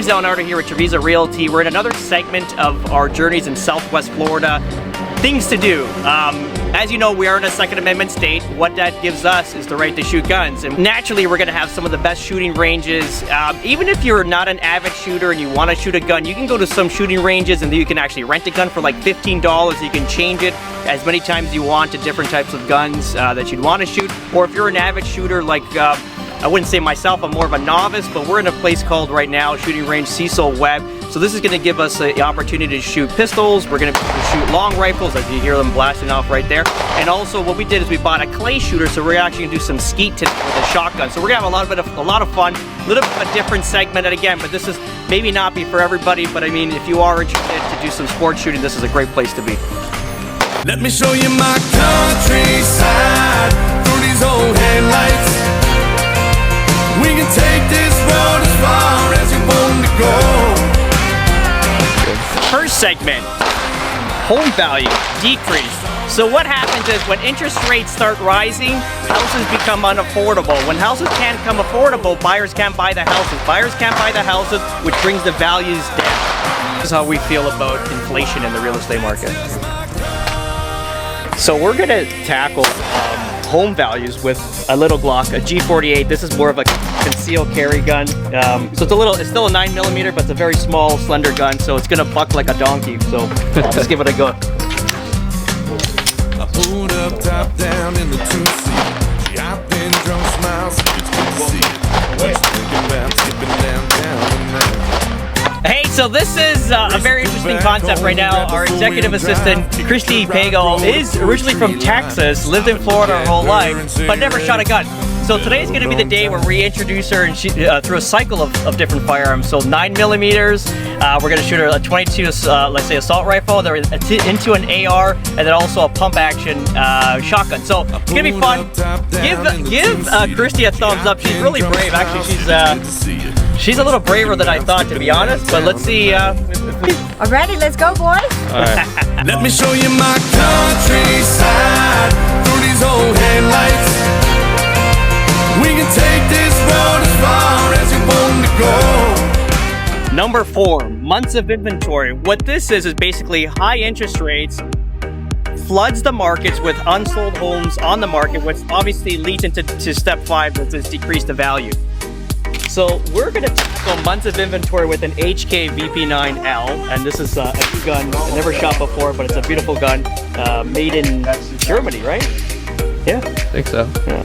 Steve Zalnardo here with Treviso Realty. We're in another segment of our journeys in Southwest Florida. Things to do. As you know, we are in a Second Amendment state. What that gives us is the right to shoot guns. And naturally, we're going to have some of the best shooting ranges. Even if you're not an avid shooter and you want to shoot a gun, you can go to some shooting ranges and you can actually rent a gun for like $15. You can change it as many times you want to different types of guns that you'd want to shoot. Or if you're an avid shooter like I wouldn't say myself, I'm more of a novice, but we're in a place called right now, shooting range Cecil Webb. So this is going to give us the opportunity to shoot pistols. We're going to shoot long rifles, as you hear them blasting off right there. And also what we did is we bought a clay shooter, so we're actually going to do some skeet today with a shotgun. So we're going to have a lot of fun, a little bit of a different segment. And again, but this is maybe not be for everybody, but I mean, if you are interested to do some sports shooting, this is a great place to be. Let me show you my countryside through these old headlights. We can take this road as far as you want to go. First segment, home value decrease. So what happens is when interest rates start rising, houses become unaffordable. When houses can't become affordable, buyers can't buy the houses. Buyers can't buy the houses, which brings the values down. This is how we feel about inflation in the real estate market. So we're gonna tackle home values with a little Glock, a G48. This is more of a concealed carry gun. So it's still a 9mm, but it's a very small, slender gun. So it's gonna buck like a donkey. So let's give it a go. I pulled up, top down in the two-seat. She hopped in, drunk smiles. It's good to see it. What you thinking about skipping downtown tonight? Hey, so this is a very interesting concept right now. Our executive assistant, Christy Pago, is originally from Texas, lived in Florida her whole life, but never shot a gun. So today is going to be the day where we introduce her and through a cycle of different firearms. So 9mm, we're going to shoot her a 22, let's say assault rifle, then into an AR, and then also a pump action shotgun. So it's going to be fun. Give Christy a thumbs up. She's really brave. Actually, she's a little braver than I thought, to be honest. But let's see. Alrighty, let's go, boys. All right. Let me show you my countryside through these old headlights. We can take this road as far as you want to go. Number 4, months of inventory. What this is basically high interest rates floods the markets with unsold homes on the market, which obviously leads into step 5, which is decrease the value. So we're going to tackle months of inventory with an HK VP9L, and this is a new gun I never shot before, but it's a beautiful gun, made in Germany, right? Yeah, I think so. Yeah.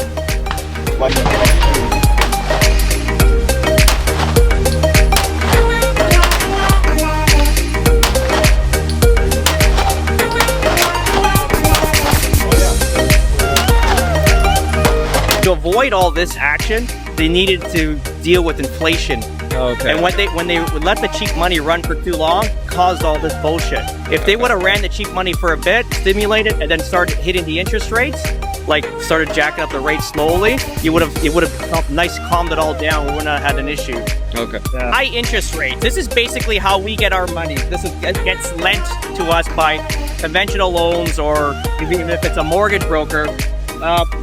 To avoid all this action, they needed to deal with inflation. Okay. And when they would let the cheap money run for too long, caused all this bullshit. If they would have ran the cheap money for a bit, stimulated, and then started hitting the interest rates, like started jacking up the rates slowly, it would have calmed it all down. We wouldn't have had an issue. Okay. High interest rates. This is basically how we get our money. It gets lent to us by conventional loans, or even if it's a mortgage broker.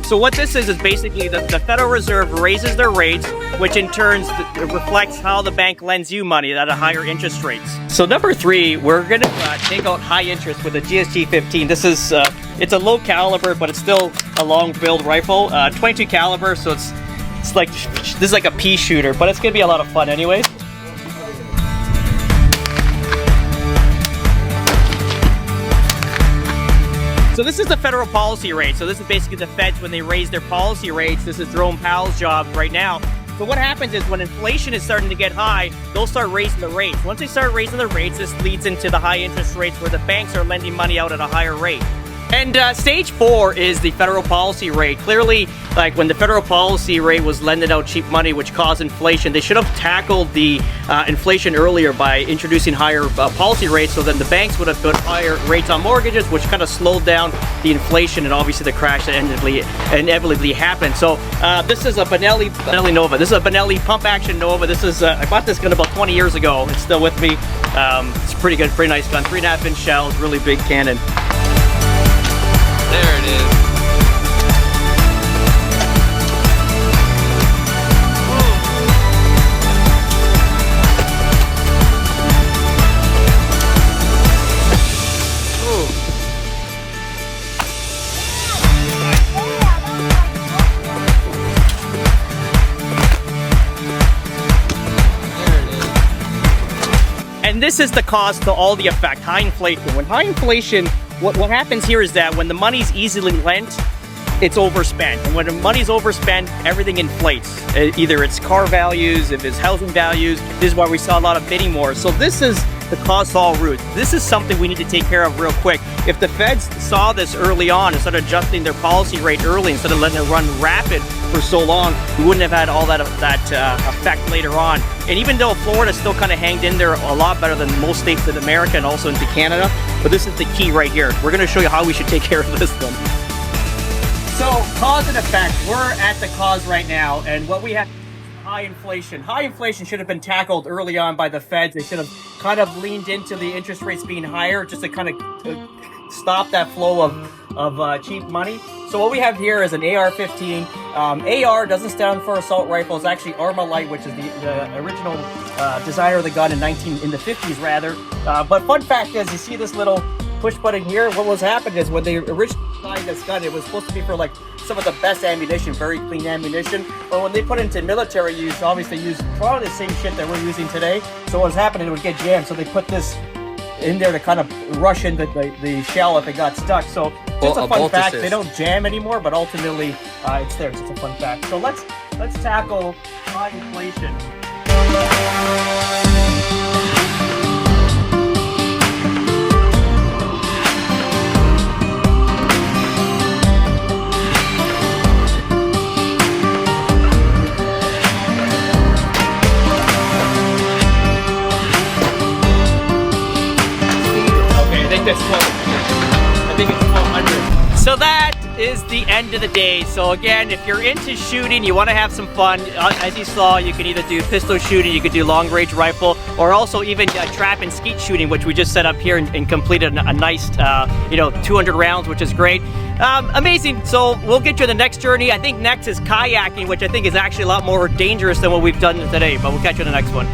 So what this is basically the Federal Reserve raises their rates, which in turn reflects how the bank lends you money at a higher interest rates. So number 3, we're going to take out high interest with a GST-15. This is it's a low caliber, but it's still a long build rifle, 22 caliber. So it's like this is like a pea shooter, but it's going to be a lot of fun anyways. So this is the federal policy rate. So this is basically the feds when they raise their policy rates. This is Jerome Powell's job right now. So what happens is when inflation is starting to get high, they'll start raising the rates. Once they start raising the rates, this leads into the high interest rates where the banks are lending money out at a higher rate. And stage 4 is the federal policy rate. Clearly, like when the federal policy rate was lending out cheap money, which caused inflation, they should have tackled the inflation earlier by introducing higher policy rates, so then the banks would have put higher rates on mortgages, which kind of slowed down the inflation and obviously the crash that inevitably happened. So this is a Benelli Nova. This is a Benelli pump action Nova. This is I bought this gun about 20 years ago. It's still with me. It's pretty good, pretty nice gun. 3.5-inch shells, really big cannon. There it is. And this is the cause to all the effect, high inflation. When high inflation, what happens here is that when the money's easily lent, it's overspent. And when the money's overspent, everything inflates. Either it's car values, if it's housing values. This is why we saw a lot of bidding wars. So this is the cause to all roots. This is something we need to take care of real quick. If the feds saw this early on and started adjusting their policy rate early instead of letting it run rapid for so long, we wouldn't have had all that effect later on. And even though Florida still kind of hanged in there a lot better than most states in America and also into Canada, but this is the key right here. We're going to show you how we should take care of this one. So, cause and effect, we're at the cause right now, and what we have is high inflation. High inflation should have been tackled early on by the feds. They should have kind of leaned into the interest rates being higher just to kind of stop that flow of cheap money. So what we have here is an AR-15. AR doesn't stand for assault rifle. It's actually Armalite, which is the original designer of the gun in the 50s rather. But fun fact is, you see this little push button here? What was happening is when they originally designed this gun, it was supposed to be for like some of the best ammunition, very clean ammunition. But when they put it into military use, obviously they use probably the same shit that we're using today. So what was happening, it would get jammed. So they put this in there to kind of rush in the shell if it got stuck. So just a fun fact, they don't jam anymore, but ultimately it's there. It's just a fun fact. So let's tackle high inflation. I think it's 1200. So that is the end of the day. So again, if you're into shooting, you want to have some fun, as you saw, you can either do pistol shooting, you could do long range rifle, or also even trap and skeet shooting, which we just set up here and completed a nice 200 rounds, which is great. Amazing. So we'll get you on the next journey. I think next is kayaking, which I think is actually a lot more dangerous than what we've done today, but we'll catch you on the next one.